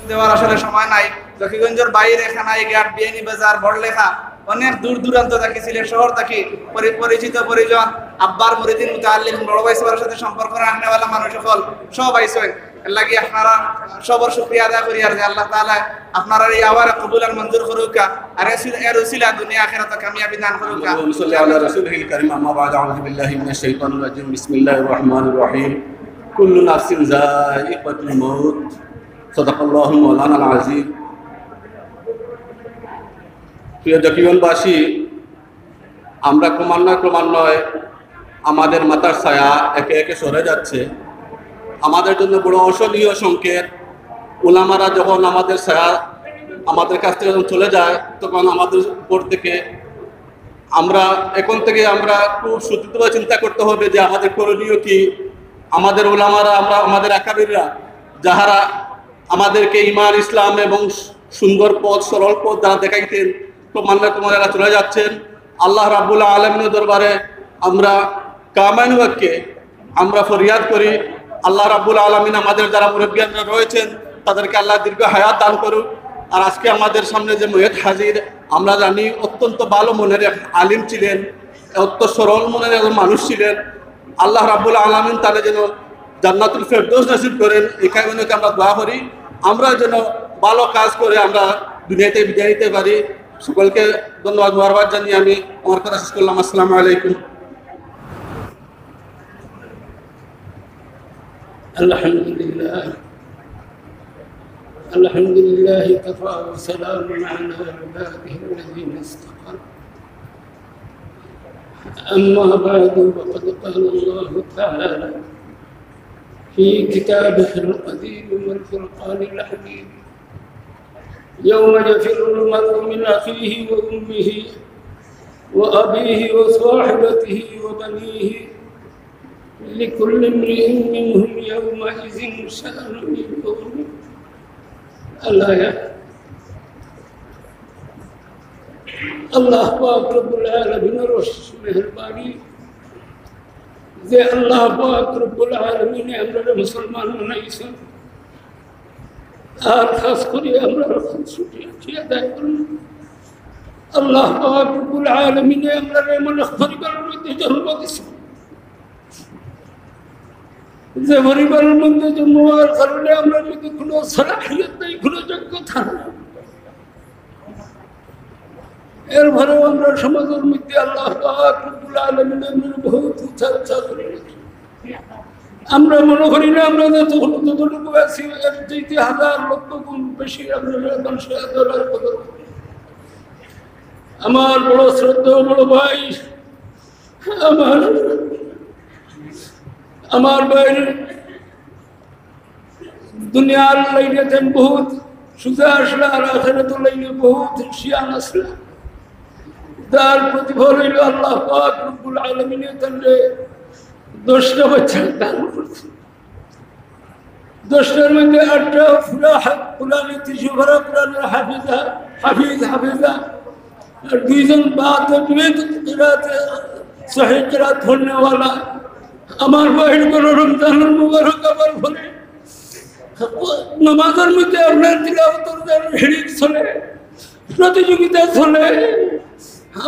দেওয়ার আসলে সময় নাই। লক্ষ্মীগঞ্জের বাইরে খানাই ঘাট, বিয়ানি বাজার, বড়লেখা অনেক দূর দূরান্ত থাকি, সিলেট শহর থাকি পরিচিত পরিজন আব্বার মুরিদিন মুতাআল্লিম বড় ভাই সবার সাথে সম্পর্ক রাখনেওয়ালা মানুষ সকল সব আইসেন। এর লাগি আপনারা সবার শুকরিয়া আদায় করি আর যে আল্লাহ তাআলা আপনারা এই আওয়ার কবুল আর মঞ্জুর করুকা আর এর উসিলা দুনিয়া আখিরাতে কামিয়াবি দান করুকা। সাল্লাল্লাহু আলা রাসূলিল কারীম আম্মা বা'দ আউযু বিল্লাহি মিনাশ শাইতানির রাজীম বিসমিল্লাহির রহমানির রহিম কুল্লু নাফসিন যায়িকাতুল মাউত সাদাকাল্লাহু মাওলানাল আযীম। প্রিয় জকিগঞ্জবাসী, আমরা ক্রমান্বয়ে আমাদের মাথার ছায়া একে একে সরে যাচ্ছে। আমাদের জন্য বড় অসহনীয় সংকেত। উলামারা যখন আমাদের ছায়া আমাদের কাছ থেকে যখন চলে যায়, তখন আমাদের উপর থেকে এখন থেকে আমরা খুব সচেতনভাবে চিন্তা করতে হবে যে আমাদের করণীয় কি। আমাদের উলামারা, আমাদের আকাবিররা যাহারা আমাদেরকে ঈমান, ইসলাম এবং সুন্দর পথ, সরল পথ যারা দেখাইতেন, ক্রমান্বয়ে চলে যাচ্ছেন। আল্লাহ রাব্বুল আলামিনের দরবারে আমরা কামাইন ওয়াক্কে আমরা ফরিয়াদ করি, আল্লাহ রাব্বুল আলামিন আমাদের যারা মুরব্বিয়ানরা রয়েছেন তাদেরকে আল্লাহ দীর্ঘ হায়াত দান করুক। আর আজকে আমাদের সামনে যে মুয়াজ্জিন হাজির, আমরা জানি অত্যন্ত ভালো মনের এক আলিম ছিলেন, অত্যন্ত সরল মনের একজন মানুষ ছিলেন। আল্লাহ রাব্বুল আলামিন তাহলে যেন জান্নাতুল ফেরদৌস নসিব করেন, এই কারণে আমরা দোয়া করি। আমরা যেন ভালো কাজ করে আমরা দুনিয়াতে বিদায় নিতে পারি। সকলকে ধন্যবাদ, মুবারক জানিয়ে আমি আমার কথা শেষ করলাম। আসসালামু আলাইকুম। الحمد لله كفى وسلام على عباده الذين اصطفى. أما بعد فقد قال الله تعالى في كتابه القديم والفرقان الحميد: يوم يفر المرء من أخيه وأمه وأبيه وصاحبته وبنيه لكل امرئ منهم يومئذ شأن يغنيه. الآية. আল্লাহ পাক রব্বুল আলামিনের মেহেরবানি যে আল্লাহ পাক রব্বুল আলামিন আমরা মুসলমান বানাইছেন, আর খাস করে আমরা শুকরিয়া আদায় করুন। আল্লাহ পাক রব্বুল আলামিন আমরা এমন পরিবারের মধ্যে জন্ম দিয়েছেন যে পরিবারের মধ্যে জন্ম হওয়ার কারণে আমরা যদি কোনো সালাহিয়ত নেই, কোনো যোগ্যতা নেই, এরপরেও আমরা সমাজের মধ্যে আল্লাহ পাক রব্বুল আলামিনের বহুত চর্চা করি। আমরা মনে করি না আমরা যতটুকু আছি এর চাইতে হাজার লক্ষ গুণ বেশি আমরা মানুষের কদর করি। আমার বড় শ্রদ্ধা বড় ভাই, আমার ভাই দুনিয়ার লাইনে বহুত সুজা আসলা, আর আখিরাতের লাইনে বহুত শিয়ান আসলা। তার প্রতিফল হইল আল্লাহ পাক রব্বুল আলামিন তাকে 10টা বাচ্চা দান করছে। 10টার মধ্যে 8টা কোরআনে তিসুভরা কোরআনের হাফিজা আর 2জন বাদ সহিহ কিরাত পড়নেওয়ালা। আমার ভাইয়ের কোনো রমজানুল মুবারক আবার বলে নামাজের মধ্যে আপনার তিলাওয়াতের হিড়িক চলে, প্রতিযোগিতা চলে।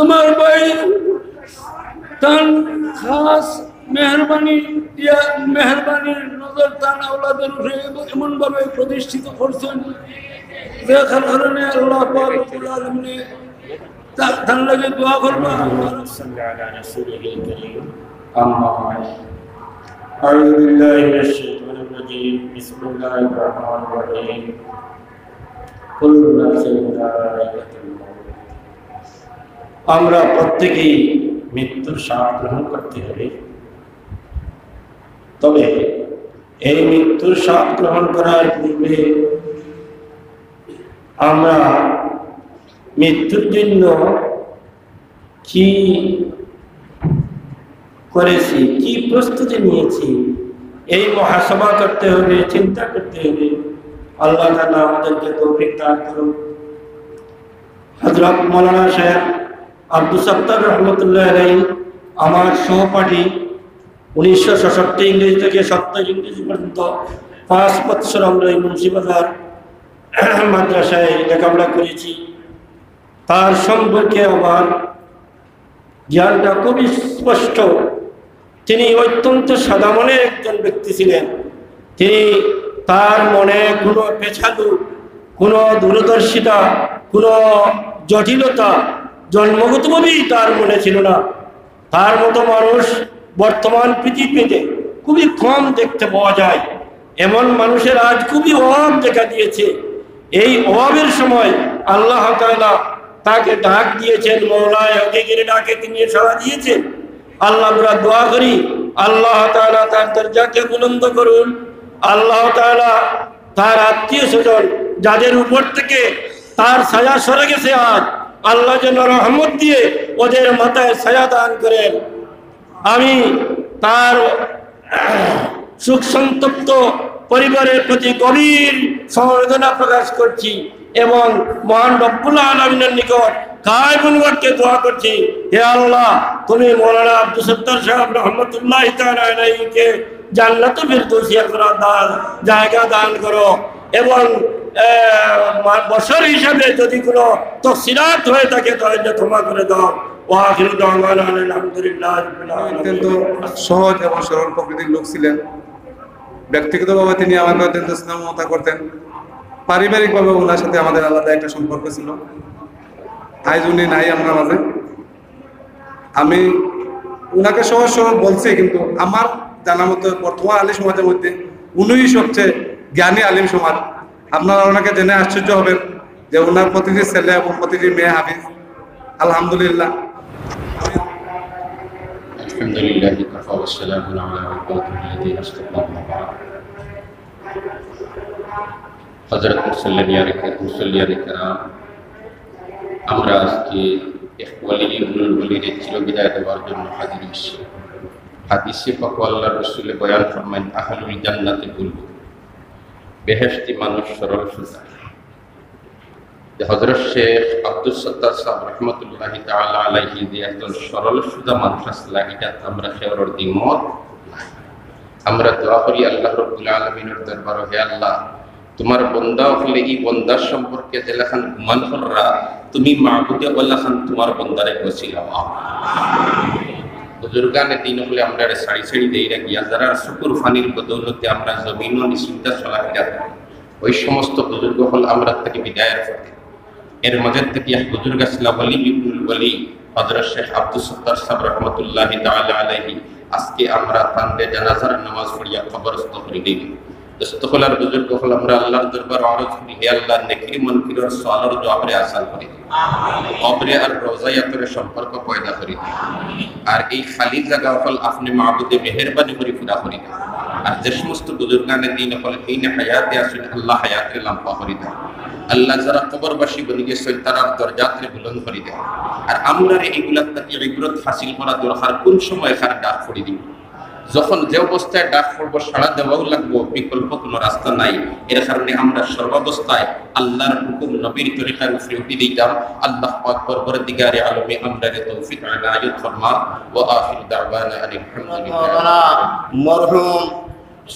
আমার ভাই তার খাস মেহরবানির নজর তান আওলাদের উপরে এমনভাবে প্রতিষ্ঠিত করছেন যে কারণে আল্লাহ পাক রব্বুল আলামিন তার লাগে দোয়া করবা। أعوذ بالله من الشيطان الرجيم. بسم الله الرحمن الرحيم. كل نفس ذائقة الموت. আমরা প্রত্যেকেই মৃত্যুর স্বাদ গ্রহণ করতে হবে। তবে এই মৃত্যুর স্বাদ গ্রহণ করার পূর্বে আমরা মৃত্যুর জন্য কি করেছি, কি প্রস্তুতি নিয়েছি, এই মুহাসাবা করতে হবে, চিন্তা করতে হবে। আল্লাহ তাআলা আমাদেরকে তৌফিক দান করুন। হযরত মাওলানা শেখ আব্দুল সত্তার রহমতুল্লাহ আলাইহি আমার সহপাঠী, 1966 ইংরেজি থেকে 70 ইংরেজি পর্যন্ত 5 বছর আমরা এই মুন্সিবাজার মাদ্রাসায় লেখাপড়া করেছি, তার সম্পর্কে আমার জ্ঞানটা খুবই স্পষ্ট। তিনি অত্যন্ত সাদা মনের একজন ব্যক্তি ছিলেন। তিনি তার মনে কোনো পেছালু, কোনো দূরদর্শিতা, কোনো জটিলতা জন্মগতভাবেই তার মনে ছিল না। তার মতো মানুষ বর্তমান পৃথিবীতে খুবই কম দেখতে পাওয়া যায়। এমন মানুষের আজ খুবই অভাব দেখা দিয়েছে। এই অভাবের সময় আল্লাহ তাআলা তাকে ডাক দিয়েছেন, মওলায়ে হকীকের ডাকে তিনি সাড়া দিয়েছেন। আল্লাহ আমরা দোয়া করি আল্লাহ তাআলা তার দরজাকে বুলন্দ করুন। আল্লাহ তাআলা তার আত্মীয় স্বজন যাদের উপর থেকে তার ছায়া সরে গেছে, আজ আল্লাহ যেন রহমত দিয়ে ওদের মাথায় ছায়া দান করেন। আমি তার সুখ সন্তপ্ত পরিবারের প্রতি গভীর সমবেদনা প্রকাশ করছি এবং মহান রব্বুল আলামিনের নিকট কায়মুনকে দোয়া করছি, হে আল্লাহ তুমি মৌলানা আব্দুল সত্তার সাহেব রহমতুল্লাহ তাআলা আলাইহিকে জান্নাতুল ফিরদৌসি জায়গা দান করো এবং বছর হিসাবে যদি কোনো তফসিলাত হয়ে থাকে তাহলে ক্ষমা করে দাও। অত্যন্ত সহজ এবং সরল প্রকৃতির লোক ছিলেন। ব্যক্তিগতভাবে তিনি আমাকে অত্যন্ত স্নেহ মমতা করতেন। পারিবারিকভাবে ওনার সাথে আমাদের আলাদা একটা সম্পর্ক ছিল। আজ উনি নাই আমরা মাঝে। আমি ওনাকে সহজ সরল বলছি, কিন্তু আমার জানা মতো বর্তমান আলিম সমাজের মধ্যে উনিই সবচেয়ে জ্ঞানী আলিম সমাজ। আপনারা ওনাকে জেনে আশ্চর্য হবেন যে ওনার প্রতিটি ছেলে এবং প্রতিটি মেয়ে হাফিজ। আলহামদুলিল্লাহ। আলহামদুলিল্লাহ কাফা ওয়া সালামুন আলা ইবাদিহিল্লাযীনা ইসতাফা। হযরত মুসল্লিয়ানে কেরাম, আমরা আজকে এক ওয়ালিউল ওয়ালিদের চিরবিদায় দেওয়ার জন্য হাজির হয়েছি। হাদিসে পাক আল্লাহর রাসূল বয়ান ফরমায়েন, আহলুল জান্নাতে বলবো বেহেশতি মানুষ সরল সোজা। হযরত শেখ আব্দুল সত্তার সাহেব রহমতুল্লাহি তাআলা আলাইহি যে একজন সরল সোজা মানুষ আসলে, এটা আমরা খেয়ার দ্বিমত। আমরা দোয়া করি আল্লাহ রাব্বুল আলামিনের দরবারে, হে আল্লাহ তোমার বন্দা হলে এই বন্দার সম্পর্কে যেলাখান গুমান কররা, তুমি মাহবুদে ওয়াল্লাখান তোমার বন্দারে ওসিলা বুজুর্গানে দিন হলে আমরা সারি সারি দেই গিয়া যারা শুকুর ফানির বদৌলতে আমরা জমিন নিশ্চিন্তা চলাফেরা করি, ওই সমস্ত বুজুর্গ হল আমরা থেকে বিদায়ের পথে। এর মাঝে থেকে এক বুজুর্গ ছিল ওয়ালি ইবনুল ওয়ালি হযরত শেখ আব্দুল সত্তার সাহেব রহমাতুল্লাহি তাআলা আলাইহি। আজকে আমরা তাঁদের জানাজার নামাজ পড়িয়া কবরস্থ করে দিই। দস্তখলার বুজুর্গ হল আমরা আল্লাহর দরবার আরজ করি, হে আল্লাহ নেকি মুনকিরের সওয়ালের জবাবে আসান করে দিন, কবরে আর রওজায়াতের সম্পর্ক পয়দা করে দিন। আর এই খালি জায়গা হল আপনি মাহবুদে মেহেরবানি করে পুরা করে দেন। আর যে সমস্ত বুজুর্গানের দিন হল এই হায়াতে আসেন, আল্লাহ হায়াতের লাম্পা করে দেন। আল্লাহ যারা কবরবাসী বনে গেছেন তারা দরজাতে বুলন্দ করে দেন। আর আমরা এইগুলার থেকে ইবরত হাসিল করা দরকার, কোন সময় খার ডাক করে দিব, যখন যে অবস্থায় ডাক পড়বো সাড়া দেওয়াও লাগবো, বিকল্প কোনো রাস্তা নাই। এর কারণে আমরা সর্বাবস্থায় আল্লাহর হুকুম নবীর তরিকার উপরে উঠে দিতাম। আল্লাহ পাক পরবর্তীকারে আলমে আমরারে তৌফিক আনায়াত ফরমা। ওয়া আখিরু দাওয়ানা আলহামদুলিল্লাহ। মরহুম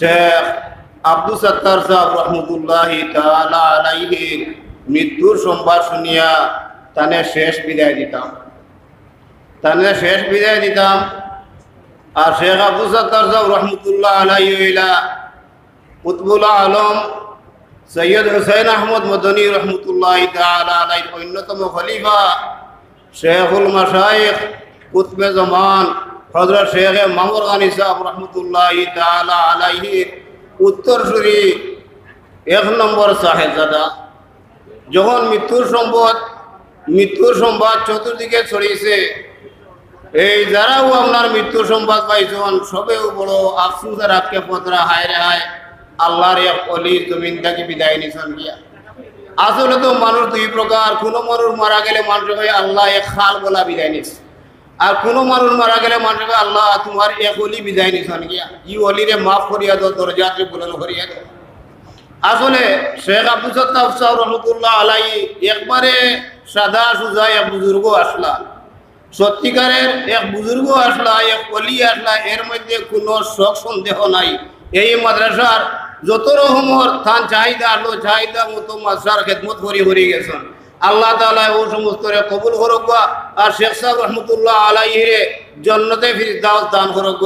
শেখ আব্দুল সত্তার সাহেব রহমতুল্লাহি তাআলা আলাইহি মৃত্যুর সংবাদ শুনিয়া তানে শেষ বিদায় দিতাম। আর শেখ আব্দুল সত্তার সাহেব রহমতুল্লাহ আলাইহি হইলা কুতবুল আলম সৈয়দ হুসাইন আহমদ মদনী রহমতুল্লাহি তাআলা আলাইহির অন্যতম খলিফা শেখুল মাশায়েখ কুতবে জামান হযরত শেখ মামুর গানি সাহেব রহমতুল্লাহি তাআলা আলাইহির উত্তরসূরি 1 নম্বর সাহেবজাদা। যখন মৃত্যুর সংবাদ চতুর্দিকে ছড়িয়েছে, এই যারাও আপনার মৃত্যুর সংবাদ পাইছেন সবেও বড় আফসোস আর আজকে পত্রা হায় রে হায়, আল্লাহর এক অলির জমিন থেকে বিদায় নিছেন গিয়া। আসলে তো মানুষ দুই প্রকার, কোনো মানুষ মারা গেলে মানুষ ভাই আল্লাহ এক খাল বলা বিদায় নিছে, আর কোনো মানুষ মারা গেলে মানুষ ভাই আল্লাহ তোমার এক অলি বিদায় নিছেন গিয়া, ই অলিরে মাফ করিয়া দাও, দরজাতে বুলন্দ করিয়া দাও। আসলে শেখ আব্দুল সত্তার সাহেব রহমতুল্লাহ আলাইহি একবারে সাদা সুজা এক বুজুর্গ আসলা, সত্যিকারের এক বুজুর্গ আসলা, এক অলি আসলা, এর মধ্যে কোনো শখ সন্দেহ নাই। এই মাদ্রাসার যত রকমের থান চাহিদা আলো চাহিদা মতো মাসার খেদমত করি গেছেন আল্লাহ তাআলা ও সমস্ত কবুল করুক আর শেখ সাহেব রহমতুল্লাহ আলাইহিরে জান্নাতে ফিরদাউস দান করুক।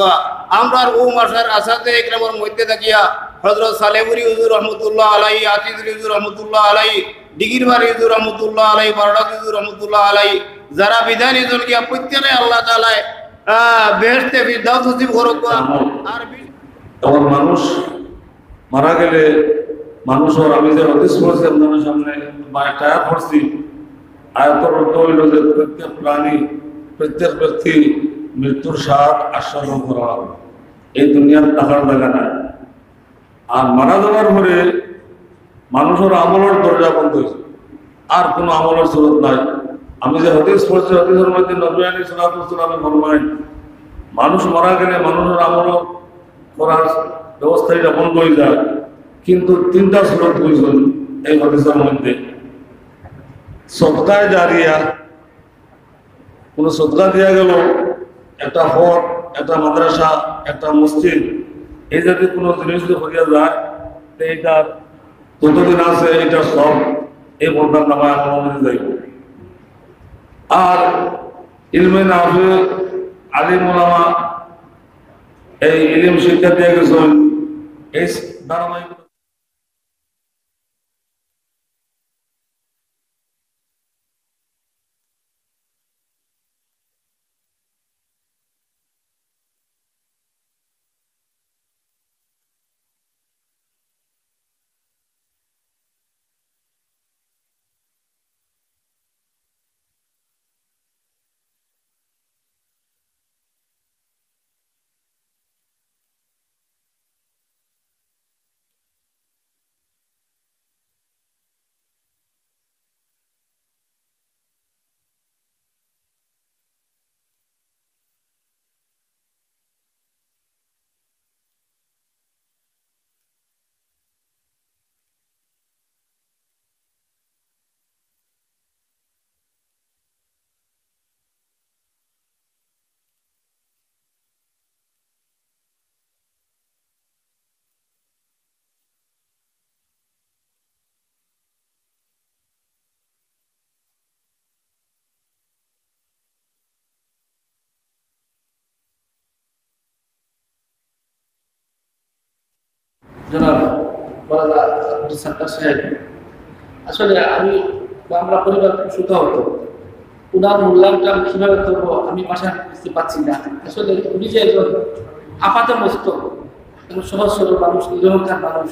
আমরা ও মাসার আসাতে একরামের মধ্যে থাকিয়া হযরত সালেহুরি হুজুর রহমতুল্লাহ আলাইহি, আতিদুল হুজুর রহমতুল্লাহ আলাইহি, দিগিরবাড়ি হুজুর রহমতুল্লাহ আলাইহি, বারডা হুজুর রহমতুল্লাহ আলাইহি যারা বিধান নিজন কি প্রত্যেকে আল্লাহ তাআলা বেহেশতে ফিরদাউস নসিব করুক। আর আমার মানুষ মারা গেলে মানুষের আমি যে হাদিস পড়ছি আপনাদের সামনে বা একটা আয়াত পড়ছি, আয়াতের অর্থ হইল যে প্রত্যেক প্রাণী প্রত্যেক ব্যক্তি মৃত্যুর স্বাদ আস্বাদন করা হবে, এই দুনিয়ার টাকার জায়গা নাই। আর মারা যাওয়ার পরে মানুষের আমলের দরজা বন্ধ হয়েছে, আর কোনো আমলের সুরত নাই। আমি যে হাদিস পড়ছি হাদিসের মধ্যে নবী আলাইহিস সালাতু ওয়াস সালাম ফরমায় মানুষ মারা গেলে মানুষের আমল করার ব্যবস্থা এটা বন্ধ হয়ে যায়, কিন্তু তিনটা সুরত প্রয়োজন এই হাদিসের মধ্যে। সদকায়ে জারিয়া, কোন সদকা দেওয়া গেল, একটা হজ, একটা মাদ্রাসা, একটা মসজিদ, এই জাতীয় কোনো জিনিস যদি হইয়া যায় এইটা যতদিন আছে এটা সব এই বন্ধার নামায় আমার যাইব। আর ইলমে নাফি আলিম ওলামা এই ইলম শিক্ষা দিয়ে গেছেন, এই ধারাবাহিক জনাব আব্দুল সাত্তার সাহেব, আসলে আমি আমরা পরিবার সুত হতো, উনার মূল্যায়নটা আমি কিভাবে করবো আমি বাসায় বুঝতে পারছি না। আসলে উনি যে একজন আপাত মস্ত সহজ সরল মানুষ, নিরহংকার মানুষ,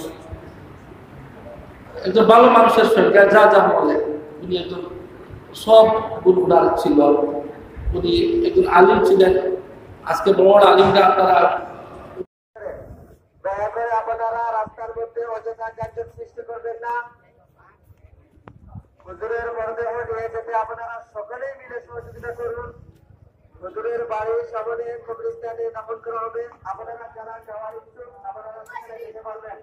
একজন ভালো মানুষের সঙ্গে যা যা বলে উনি একজন সব গুণ উনার ছিল। উনি একজন আলিম ছিলেন। আজকে বড় বড় আলিমরা আপনারা দয়া করে আপনারা রাস্তার মধ্যে অযথা যানজট সৃষ্টি করবেন না। হুজুরের মরদেহ নিয়ে যেতে আপনারা সকলেই মিলে সহযোগিতা করুন। হুজুরের বাড়ির সামনে কবরস্থানে দাফন করা হবে। আপনারা যারা যাওয়ার ইচ্ছুক আপনারা সেখানে যেতে পারবেন।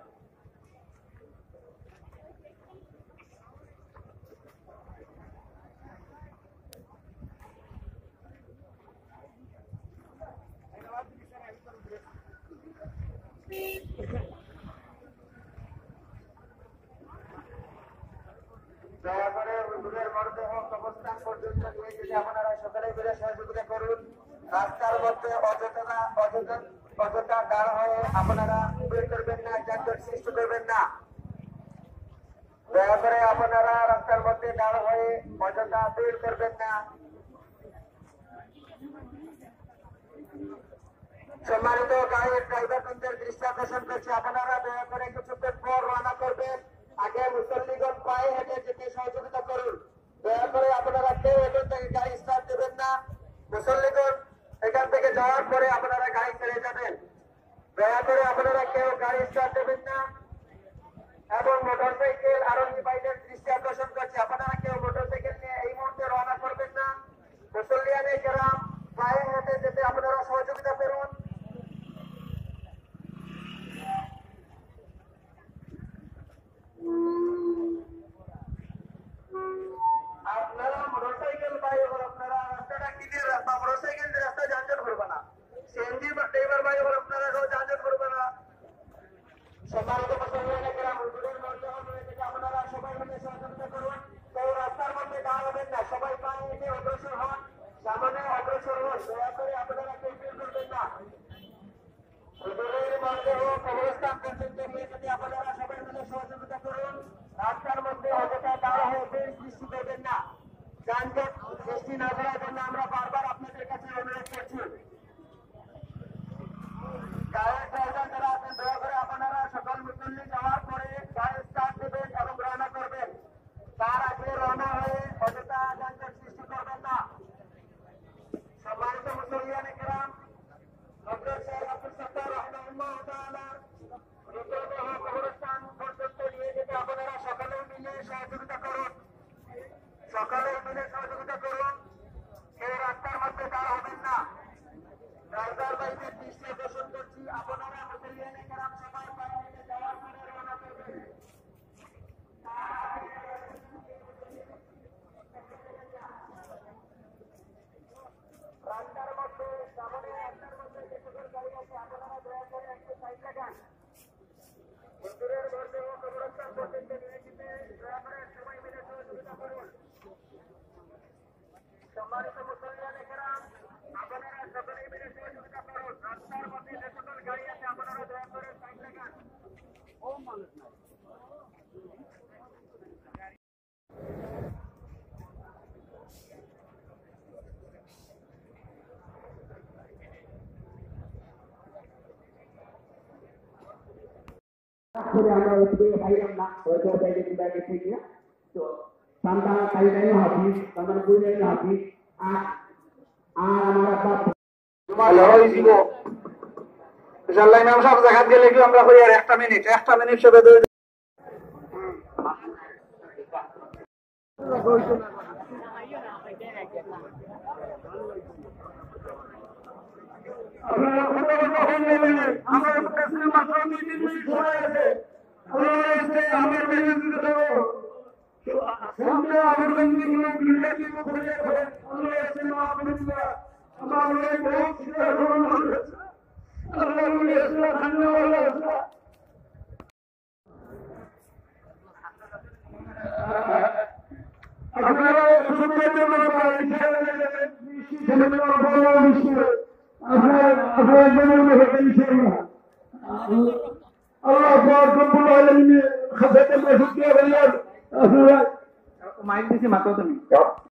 দয়া করে হুজুরের মরদেহ কবরস্থান পর্যন্ত নিয়ে যেতে আপনারা সকলেই মিলে সহযোগিতা করুন। রাস্তার মধ্যে অযথা দাঁড় হয়ে আপনারা বের করবেন না, যানজট সৃষ্টি করবেন না। দয়া করে আপনারা রাস্তার মধ্যে দাঁড় হয়ে অযথা বের করবেন না। সম্মানিত গাড়ির ড্রাইভারদের দৃষ্টি আকর্ষণ করছি, আপনারা দয়া করে কিছুক্ষণ পর রওনা করবেন। আগে মুসল্লিগণ পায়ে হেঁটে যেতে সহযোগিতা করুন। দয়া করে আপনারা কেউ এখান থেকে গাড়ি স্টার্ট দেবেন না। মুসল্লিগণ এখান থেকে যাওয়ার পরে আপনারা গাড়ি ছেড়ে যাবেন। দয়া করে আপনারা কেউ গাড়ি স্টার্ট দেবেন না। এবং মোটরসাইকেল আরোহী ভাইদের দৃষ্টি আকর্ষণ করছি, আপনারা কেউ মোটরসাইকেল নিয়ে এই মুহূর্তে রওনা করবেন না। মুসল্লিয়ানে কেরাম পায়ে হেঁটে যেতে আপনারা সহযোগিতা করুন। আপনারা মোটরসাইকেল ভাই আপনারা রাস্তাটা ক্লিয়ার রাস্তা, মোটরসাইকেল দিয়ে রাস্তা যানজট করবে না। সিএনজি ড্রাইভার ভাই আপনারা যানজট করবে না। সম্মানিত দয়া করে আপনারা কেউ করবেন না। হুজুরের মরদেহ কবরস্থান পর্যন্ত নিয়ে যেতে আপনারা সবাই মিলে সহযোগিতা করুন। রাস্তার মধ্যে অযথা দাঁড়া হয়ে ভিড় সৃষ্টি করবেন না। যানজট সৃষ্টি না করার জন্য আমরা বারবার আপনাদের কাছে অনুরোধ করছি। গায়ের ড্রাইভার যারা আছেন দয়া করে আপনারা সকল মুসল্লি যাওয়ার পরে গায়ে স্টার্ট দেবেন এবং রওনা করবেন। তার আগে রওনা হয়ে অযথা যানজট সৃষ্টি করবেন না। সম্মানিত মুসল্লিয়ানে কেরাম, হযরত শেখ আব্দুল সত্তার রাহিমাহুল্লাহ তাআলা মৃতদেহ কবরস্থান পর্যন্ত নিয়ে যেতে আপনারা সকলে মিলে সহযোগিতা করুন। সকলে মিলে সহযোগিতা করুন। কেউ রাস্তার মধ্যে দাঁড় হবেন না। ড্রাইভার ভাইদের দৃষ্টি আকর্ষণ করছি, আপনারা মুসল্লিয়ানে কেরাম সবাই বাইরে যাওয়ার পরে রওনা করবেন। রাস্তার মধ্যে সামনে রাস্তার মধ্যে যে সকল গাড়ি আছে আপনারা দয়া করে একটু সাইড লাগান। হুজুরের মরদেহ কবরস্থান পর্যন্ত নিয়ে যেতে দয়া করে সবাই মিলে সহযোগিতা করুন। সম্মানিত মুসল্লিয়ানে কেরাম, আপনারা সকলে মিলে সহযোগিতা করুন। রাস্তার মধ্যে যে সকল গাড়ি আছে আপনারা দয়া করে সাইড লাগান। আমরা ওইদিকে পাইলাম না, হয়তো বাইরে বাইরে থেকে তো সন্তান পাইলাম হাফিজ, সন্তান বুঝলেন হাফিজ, আর আমার বাপ ভালো হয়েছিল। ইনশাআল্লাহ ইমাম সাহেব জাকাত গেলে কি আমরা করি আর একটা মিনিট সবে দুই